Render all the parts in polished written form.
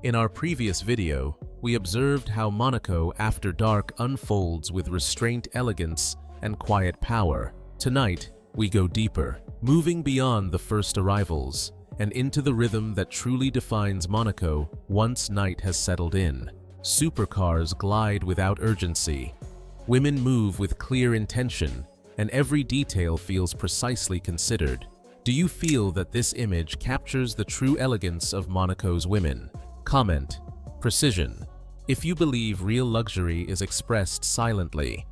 In our previous video, we observed how Monaco after dark unfolds with restraint, elegance, and quiet power. Tonight, we go deeper, moving beyond the first arrivals and into the rhythm that truly defines Monaco once night has settled in. Supercars glide without urgency. Women move with clear intention, and every detail feels precisely considered. Do you feel that this image captures the true elegance of Monaco's women? Comment: precision. If you believe real luxury is expressed silently.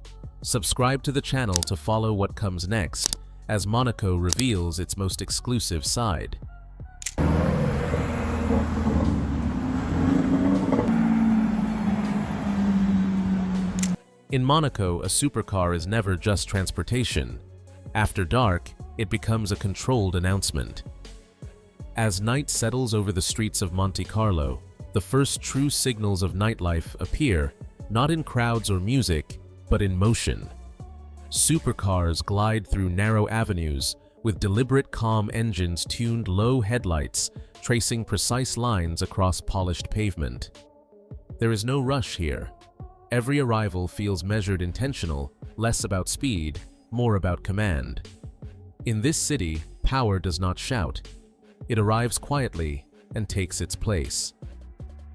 Subscribe to the channel to follow what comes next, as Monaco reveals its most exclusive side. In Monaco, a supercar is never just transportation. After dark, it becomes a controlled announcement. As night settles over the streets of Monte Carlo, the first true signals of nightlife appear, not in crowds or music, but in motion. Supercars glide through narrow avenues, with deliberate calm engines tuned low headlights, tracing precise lines across polished pavement. There is no rush here. Every arrival feels measured, intentional, less about speed, more about command. In this city, power does not shout. It arrives quietly and takes its place.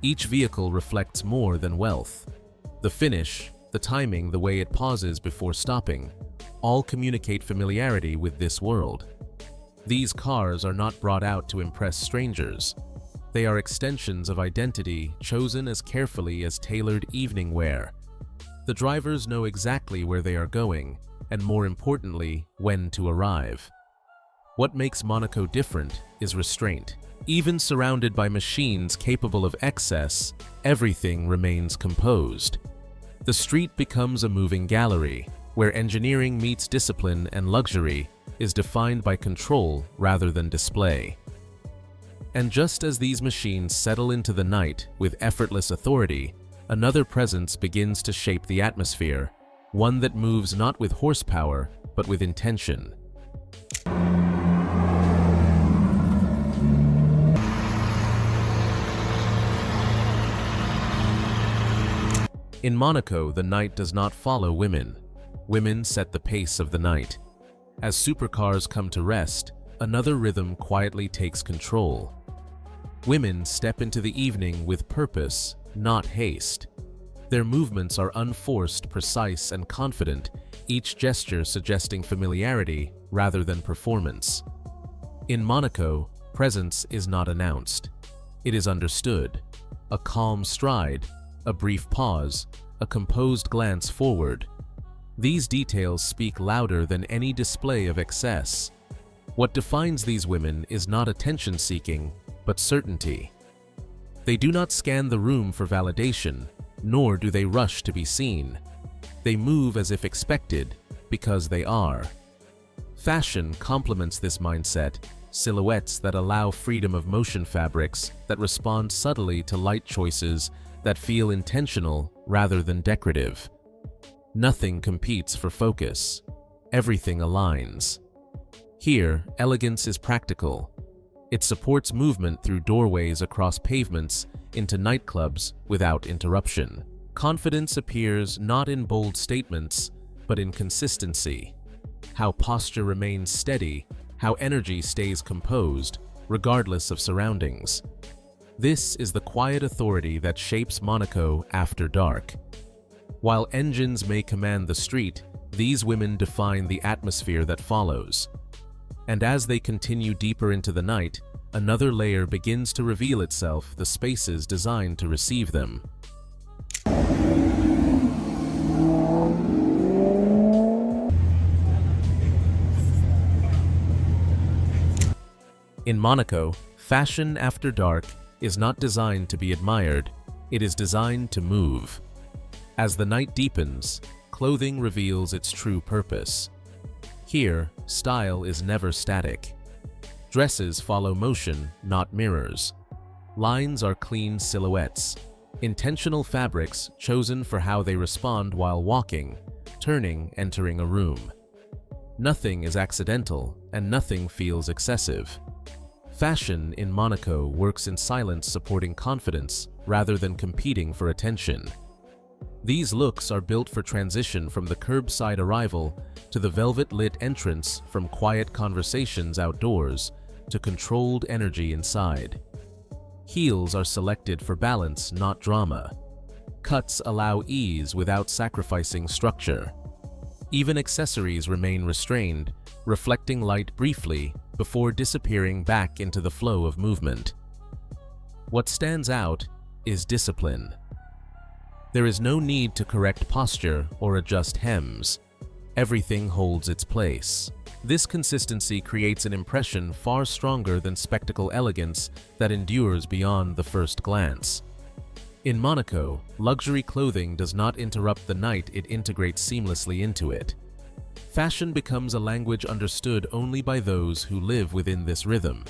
Each vehicle reflects more than wealth. The finish, the timing, the way it pauses before stopping, all communicate familiarity with this world. These cars are not brought out to impress strangers. They are extensions of identity, chosen as carefully as tailored evening wear. The drivers know exactly where they are going, and more importantly, when to arrive. What makes Monaco different is restraint. Even surrounded by machines capable of excess, everything remains composed. The street becomes a moving gallery, where engineering meets discipline and luxury is defined by control rather than display. And just as these machines settle into the night with effortless authority, another presence begins to shape the atmosphere, one that moves not with horsepower, but with intention. In Monaco, the night does not follow women. Women set the pace of the night. As supercars come to rest, another rhythm quietly takes control. Women step into the evening with purpose, not haste. Their movements are unforced, precise, and confident, each gesture suggesting familiarity rather than performance. In Monaco, presence is not announced. It is understood. A calm stride, a brief pause, a composed glance forward. These details speak louder than any display of excess. What defines these women is not attention-seeking, but certainty. They do not scan the room for validation, nor do they rush to be seen. They move as if expected, because they are. Fashion complements this mindset, silhouettes that allow freedom of motion, fabrics that respond subtly to light choices that feel intentional rather than decorative. Nothing competes for focus. Everything aligns. Here, elegance is practical. It supports movement through doorways across pavements into nightclubs without interruption. Confidence appears not in bold statements, but in consistency. How posture remains steady, how energy stays composed, regardless of surroundings. This is the quiet authority that shapes Monaco after dark. While engines may command the street, these women define the atmosphere that follows. And as they continue deeper into the night, another layer begins to reveal itself, the spaces designed to receive them. In Monaco, fashion after dark is not designed to be admired, it is designed to move. As the night deepens, clothing reveals its true purpose. Here, style is never static. Dresses follow motion, not mirrors. Lines are clean silhouettes, intentional fabrics chosen for how they respond while walking, turning, entering a room. Nothing is accidental, and nothing feels excessive. Fashion in Monaco works in silence, supporting confidence rather than competing for attention. These looks are built for transition from the curbside arrival to the velvet-lit entrance, from quiet conversations outdoors to controlled energy inside. Heels are selected for balance, not drama. Cuts allow ease without sacrificing structure. Even accessories remain restrained, reflecting light briefly before disappearing back into the flow of movement. What stands out is discipline. There is no need to correct posture or adjust hems. Everything holds its place. This consistency creates an impression far stronger than spectacle elegance that endures beyond the first glance. In Monaco, luxury clothing does not interrupt the night, it integrates seamlessly into it. Fashion becomes a language understood only by those who live within this rhythm.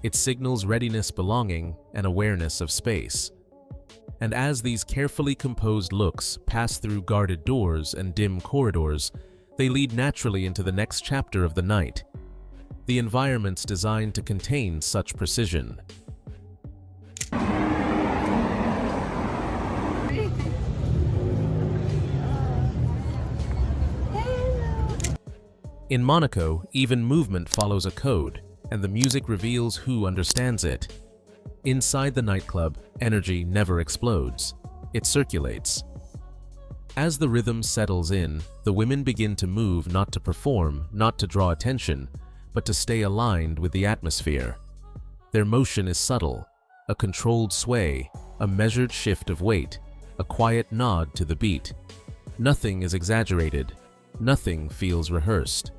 It signals readiness, belonging, and awareness of space. And as these carefully composed looks pass through guarded doors and dim corridors, they lead naturally into the next chapter of the night. The environment's designed to contain such precision. In Monaco, even movement follows a code, and the music reveals who understands it. Inside the nightclub, energy never explodes. It circulates. As the rhythm settles in, the women begin to move, not to perform, not to draw attention, but to stay aligned with the atmosphere. Their motion is subtle, a controlled sway, a measured shift of weight, a quiet nod to the beat. Nothing is exaggerated. Nothing feels rehearsed.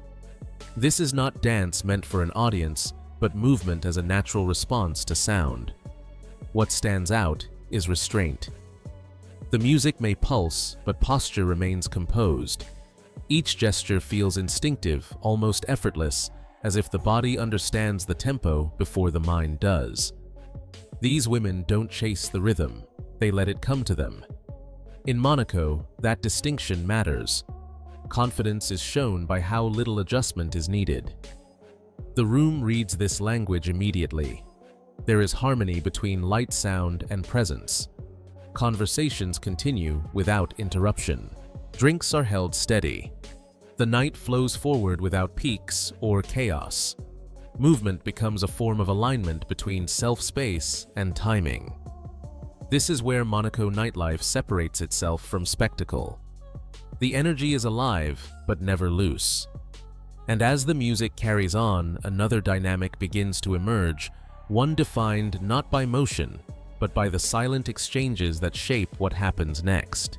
This is not dance meant for an audience, but movement as a natural response to sound. What stands out is restraint. The music may pulse, but posture remains composed. Each gesture feels instinctive, almost effortless, as if the body understands the tempo before the mind does. These women don't chase the rhythm, they let it come to them. In Monaco, that distinction matters. Confidence is shown by how little adjustment is needed. The room reads this language immediately. There is harmony between light, sound, and presence. Conversations continue without interruption. Drinks are held steady. The night flows forward without peaks or chaos. Movement becomes a form of alignment between self-space and timing. This is where Monaco nightlife separates itself from spectacle. The energy is alive, but never loose. And as the music carries on, another dynamic begins to emerge, one defined not by motion, but by the silent exchanges that shape what happens next.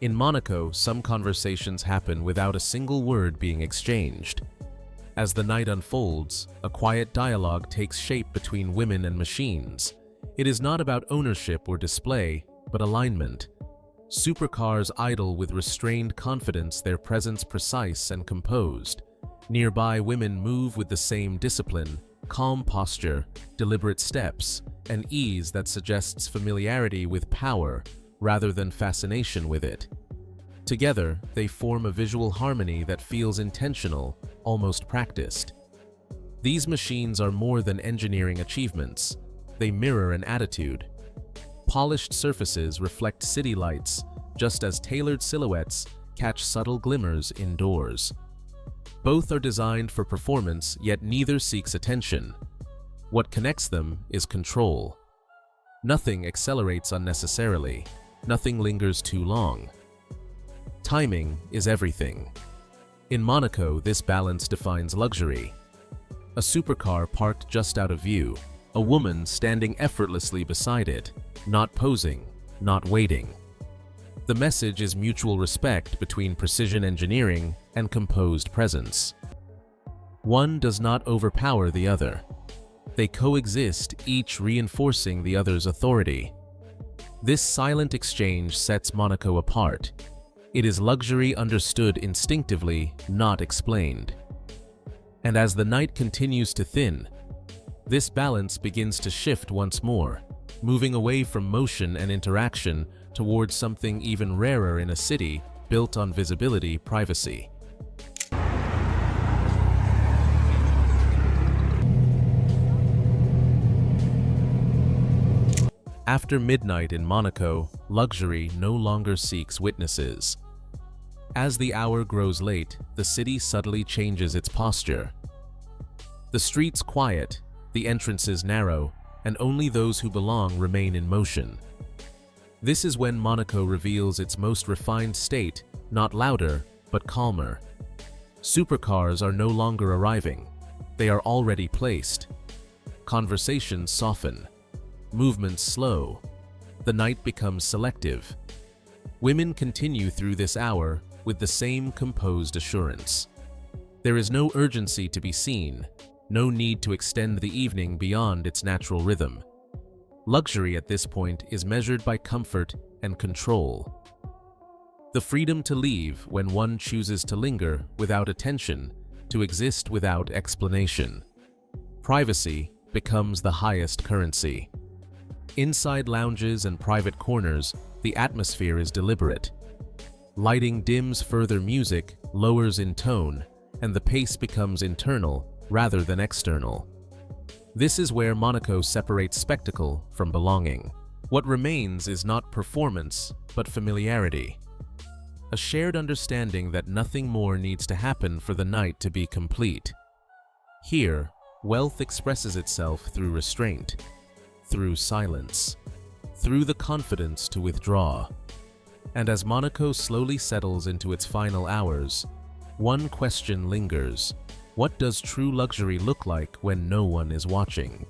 In Monaco, some conversations happen without a single word being exchanged. As the night unfolds, a quiet dialogue takes shape between women and machines. It is not about ownership or display, but alignment. Supercars idle with restrained confidence, their presence precise and composed. Nearby, women move with the same discipline, calm posture, deliberate steps, and ease that suggests familiarity with power rather than fascination with it. Together, they form a visual harmony that feels intentional, almost practiced. These machines are more than engineering achievements. They mirror an attitude. Polished surfaces reflect city lights, just as tailored silhouettes catch subtle glimmers indoors. Both are designed for performance, yet neither seeks attention. What connects them is control. Nothing accelerates unnecessarily. Nothing lingers too long. Timing is everything. In Monaco, this balance defines luxury. A supercar parked just out of view, a woman standing effortlessly beside it, not posing, not waiting. The message is mutual respect between precision engineering and composed presence. One does not overpower the other. They coexist, each reinforcing the other's authority. This silent exchange sets Monaco apart. It is luxury understood instinctively, not explained. And as the night continues to thin, this balance begins to shift once more. moving away from motion and interaction towards something even rarer in a city built on visibility, privacy. After midnight in Monaco, luxury no longer seeks witnesses. As the hour grows late, the city subtly changes its posture. The streets quiet, the entrances narrow, and only those who belong remain in motion. This is when Monaco reveals its most refined state, not louder, but calmer. Supercars are no longer arriving. They are already placed. Conversations soften. Movements slow. The night becomes selective. Women continue through this hour with the same composed assurance. There is no urgency to be seen, no need to extend the evening beyond its natural rhythm. Luxury at this point is measured by comfort and control. The freedom to leave when one chooses to linger without attention, to exist without explanation. Privacy becomes the highest currency. Inside lounges and private corners, the atmosphere is deliberate. Lighting dims further music, lowers in tone, and the pace becomes internal rather than external. This is where Monaco separates spectacle from belonging. What remains is not performance, but familiarity. A shared understanding that nothing more needs to happen for the night to be complete. Here, wealth expresses itself through restraint, through silence, through the confidence to withdraw. And as Monaco slowly settles into its final hours, one question lingers. What does true luxury look like when no one is watching?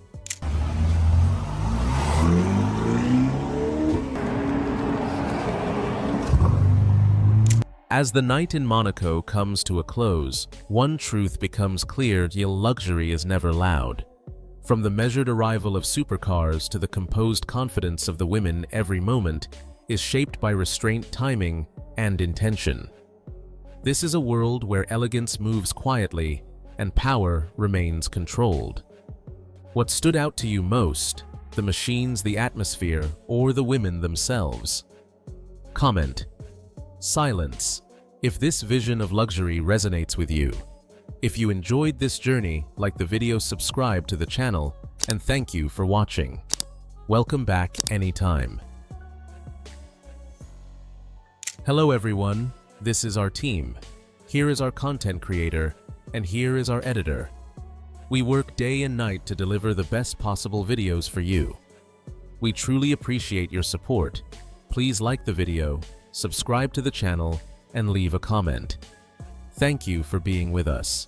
As the night in Monaco comes to a close, one truth becomes clear: luxury is never loud. From the measured arrival of supercars to the composed confidence of the women, every moment is shaped by restraint, timing, and intention. This is a world where elegance moves quietly and power remains controlled. What stood out to you most? The machines, the atmosphere, or the women themselves? Comment. Silence. If this vision of luxury resonates with you. If you enjoyed this journey, like the video, subscribe to the channel, and thank you for watching. Welcome back anytime. Hello everyone, this is our team. Here is our content creator, and here is our editor. We work day and night to deliver the best possible videos for you. We truly appreciate your support. Please like the video, subscribe to the channel, and leave a comment. Thank you for being with us.